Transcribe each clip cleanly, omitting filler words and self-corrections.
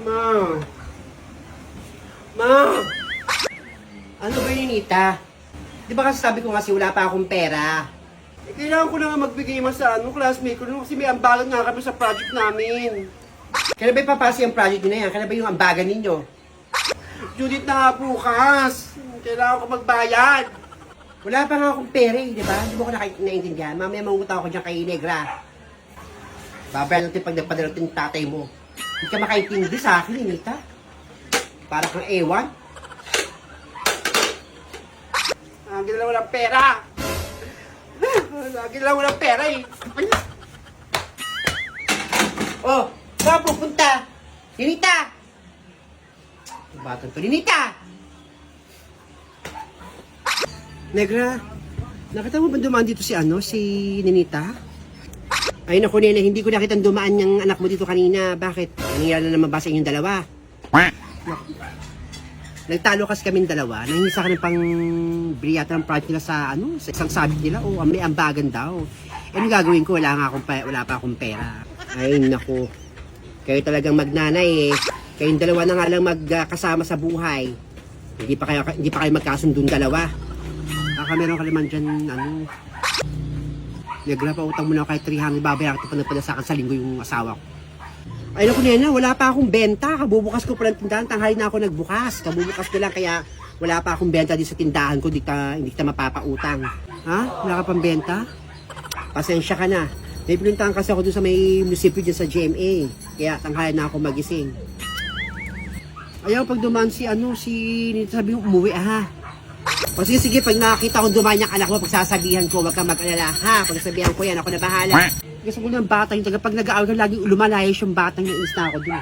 Ma! Ma! Ano ba yun, Nita? Di ba kasi sabi ko kasi wala pa akong pera? Eh, kailangan ko na nga magbigay mo sa classmate ko kasi may ambagan nga kami sa project namin. Kailan ba ipapasa yung project nyo na yan? Kailan ba yung ambagan ninyo? Judith na nga bukas. Kailangan ko magbayad. Wala pa nga akong pera eh, di ba? Hindi mo ko naiintindihan. Mamaya mangutang ako dyan kay Negra. Babayan natin pag nagpadala natin yung tatay mo. Hindi ka makaintindi sa akin, Nita. Para kang ewan. Lagi na lang walang pera. Lagi na lang walang pera eh. Oh, saan pupunta? Ninita! Batang to, Ninita! Negra, nakita mo ba dumaan dito si Ninita? Ay naku, Nene, hindi ko nakita dumaan yung anak mo dito kanina. Bakit? Nangyari na naman ba sa inyong dalawa? Nagtalo kasi kaming dalawa. Nahingi sa akin ng pang briyata ng project nila sa sa isang sabit nila. O, may ambagan daw. Eh, ano gagawin ko? Wala pa akong pera. Ay, naku. Kayo talagang magnanay eh. Kayong dalawa na nga lang magkasama sa buhay. Hindi pa kayo magkasundong dalawa. Baka meron ka naman dyan, Negra, pautang mo na kahit 300, babayaran ko pa nagpada sa akin sa linggo yung asawa ko. Ay naku, Nena, wala pa akong benta. Kabubukas ko pa ng tindahan, tanghali na ako nagbukas. Kabubukas ko lang, kaya wala pa akong benta din sa tindahan ko, hindi kita mapapautang. Ha? Wala ka pang benta? Pasensya ka na. May pinuntahan kasi ako dun sa may munisipyo dyan sa GMA. Kaya tanghali na ako magising. Ayaw pag dumaan sabi mo umuwi ha. O sige, pag nakakita ko dumaan yung anak mo, pagsasabihan ko, wag kang mag-alala, ha? Pagsasabihan ko yan, ako na bahala. Kasi ko ng bata yung pag nag-aawal ka, lagi lumalayas yung batang yung insta ako dun.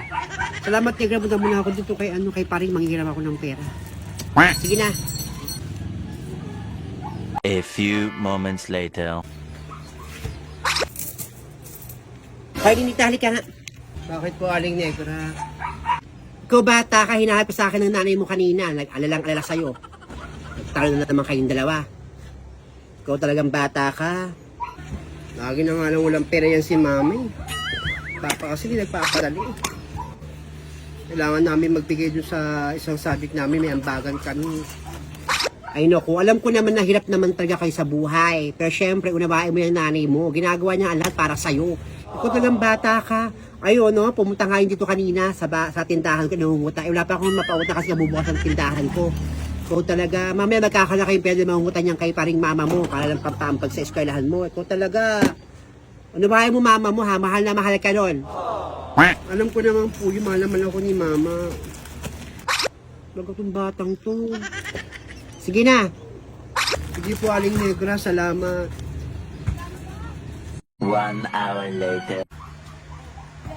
Salamat, Negra, punta muna ako dito kay paring manghiram ako ng pera. Sige na. A few moments later. Pwede nitali ka nga. Bakit po, Aling Negra? Ikaw bata ka, hinahanap sa akin ng nanay mo kanina, nag-alalang-alala sa'yo. Nagtalo na naman kayong dalawa. Ikaw talagang bata ka. Lagi na nga lang walang pera yan si mami. Papa kasi di nagpapadali. Kailangan namin magbigay dun sa isang sabik namin, may ambagan kami. Ay naku, alam ko naman na hirap naman talaga kayo sa buhay. Pero syempre, unawain mo yung nanay mo. Ginagawa niya ang lahat para sa'yo. Ikaw talagang bata ka. Ayun, pumunta nga yun dito kanina sa tindahan ko, nangunguta. Wala pa akong mapauta kasi nabubukas ang tindahan ko. Ikaw talaga, mamaya magkakala kayong pwede mangungutan niyang kay paring mama mo para lang pampampag sa eskwelahan mo. Ikaw talaga, unawain mo mama mo ha, mahal na mahal ka nun. Alam ko naman po, yung mahal naman ako ni mama. Bagatong batang to. Sige na. Sige po, Aling Negra, salamat. 1 hour later.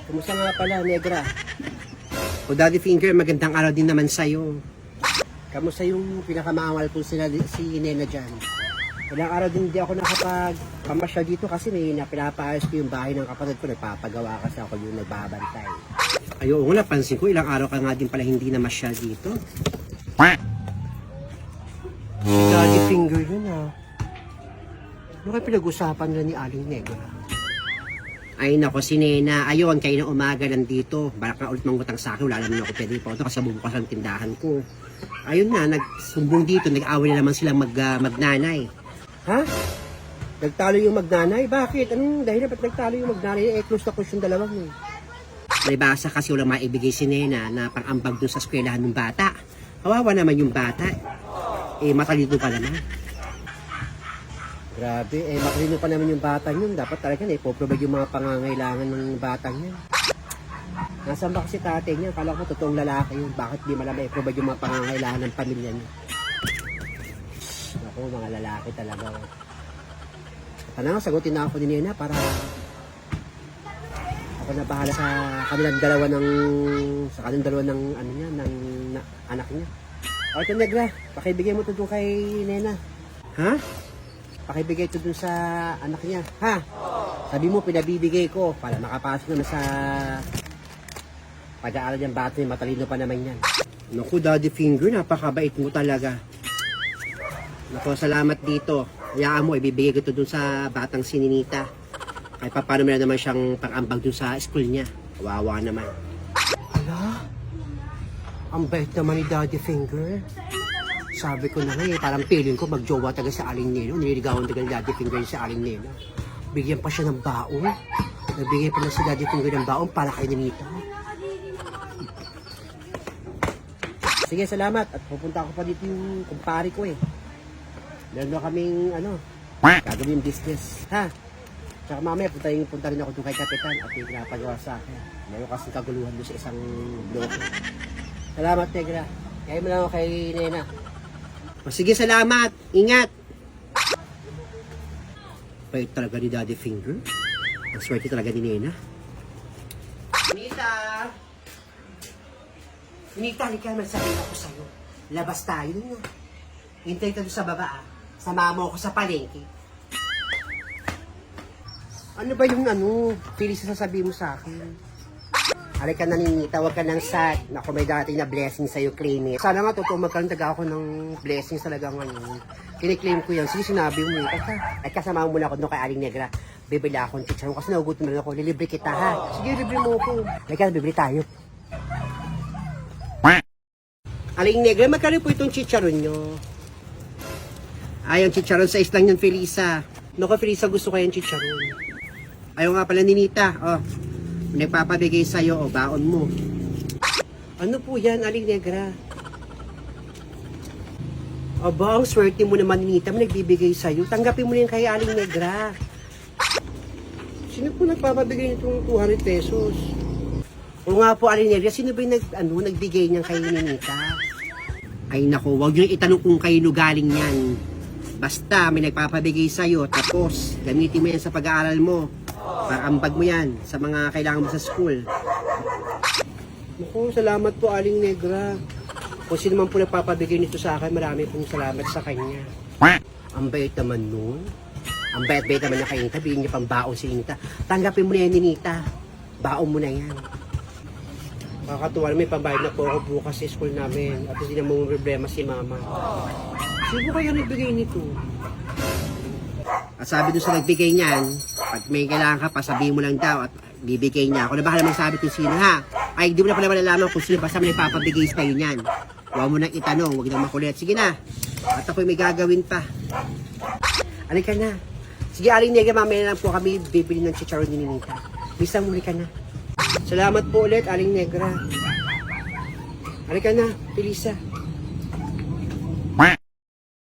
Kumusta nga pala, Negra? O Daddy Finger, magandang araw din naman sa'yo. Kamusta yung pinakamawal po si Nena dyan? Ilang araw din hindi ako nakapag-pamasyal dito kasi may pinapaayos ko yung bahay ng kapatid ko. Nagpapagawa kasi ako yung nagbabantay. Ayun, napansin ko, ilang araw ka nga din pala hindi na masyal dito. Daddy Finger yun ah. Ano kayo pinag-usapan nila ni Aling Negra? Ay nako, si Nena. Ayun, kayo na umaga nandito. Balak na ulit mangutang sa akin. Wala naman ako pwede pa ito kasi bubukas ang tindahan ko. Ayun na, nagsumbong dito. Nag-away na naman silang magnanay. Ha? Nagtalo yung magnanay? Bakit? Anong dahil na ba't nagtalo yung magnanay? Close na close yung dalawang yun. May basa kasi walang maibigay si Nena na pang-ambag dun sa eskwelahan ng bata. Kawawa naman yung bata. Matalino pa naman. Grabe, matalino pa naman yung batang yun. Dapat talaga ipoprovide yung mga pangangailangan ng batang yun. Nasaan ba kasi tatay niya? Kala ko totoong lalaki yun. Bakit di malamay iprovide yung mga pangangailangan ng pamilya niya? Ako, mga lalaki talaga. Sagutin na ako ni Nena para ako na bahala sa kanilang dalawa ng anak niya. O ito, Negra, pakibigay mo ito doon kay Nena. Ha? Pakibigay ito dun sa anak niya. Ha? Sabi mo, pinabibigay ko para makapasok naman sa pag-aaral ng bata. Matalino pa naman yan. Naku, Daddy Finger, napakabait mo talaga. Naku, salamat dito. Hayaan mo, ibibigay ko ito dun sa batang si Ninita. Kahit paano meron naman siyang pang-ambag dun sa school niya. Kawawa naman. Ala, Ang bait naman ni Daddy Finger. Sabi ko na nga eh, parang feeling ko magjowa taga sa Aling Nino. Nililigawan taga ni Daddy Finger sa Aling Nino. Bigyan pa siya ng baon. Nagbigay pa na si Daddy Finger ng baon para kay Ninita. Sige, salamat. At pupunta ako pa dito yung kumpare ko eh. Meron na kaming gagawin business. Ha? Tsaka mamaya punta rin ako doon kay Kapitan at may pinapagawa sa akin. Meron kasing kaguluhan doon sa isang bloko. Salamat, Negra. Kaya mo lang ako kay Nena. O sige, salamat. Ingat. Bait talaga ni Daddy Finger. Ang swerte talaga ni Nena. Nita! Nita, halika naman sabihin ako sa'yo. Labas tayo na. Hintay ka doon sa baba ah. Samahan mo ako sa palengke. Ano ba yung Felis na sasabihin mo sa akin? Halika na Ninita, huwag ka nang sad. Naku, may dating na blessing sa'yo, claim it. Sana nga totoo magkaroon taga ako ng blessings talaga ngayon. Kiniklaim ko yan. Sige, sinabi mo eh. At kasama mo muna ako doon kay Aling Negra. Bibili akong chicharon kasi nagugutom na ako. Lilibre kita ha. Sige, libre mo ako. Halika na, bibili tayo. Aling Negra, magkano po itong chicharon nyo? Ay, ang chicharon sa islang yan, Felisa. Naku, Felisa, gusto ko yung chicharon. Ayaw nga pala, Ninita. Oh, nagpapabigay sa'yo, baon mo. Ano po yan, Aling Negra? Aba, ang swerte mo naman, Ninita, may nagbibigay sa'yo. Tanggapin mo yan kay Aling Negra. Sino po nagpapabigay nitong 200 pesos? O nga po, Aling Negra, sino ba yung nagbigay niyan kay Ninita? Ay nako, huwag niyo itanong kung kayo galing yan. Basta may nagpapabigay sa'yo, tapos gamitin mo yan sa pag-aaral mo. Para ambag mo yan sa mga kailangan mo sa school. Naku, salamat po Aling Negra. Kung sino man po nagpapabigay nito sa akin, marami pong salamat sa kanya. Ang bait naman nun. Ang bait-bait naman na kayo, Nita. Bilhin niyo pang baon si Nita. Tanggapin mo na yan, Nita. Baon mo na yan. Kakatuwa, may pambayad na po ako bukas sa school namin. At hindi na mong problema si Mama. Sino kaya nagbigay nito? At sabi doon sa nagbigay niyan, pag may kailangan ka pa, sabihin mo lang daw at bibigay niya. Ako na bahala magsabi kung sino ha. Ay, di mo na pala malalaman kung sino, basta may papabigay sa'yo niyan. Huwag mo nang itanong, huwag nang makulit. Sige na. At ako'y may gagawin pa. Alika na. Sige, Aling Negra, mamaya lang po kami bibili ng chicharon ni Ninita. Bisang muli ka na. Salamat po ulit, Aling Negra. Halika na, Felisa.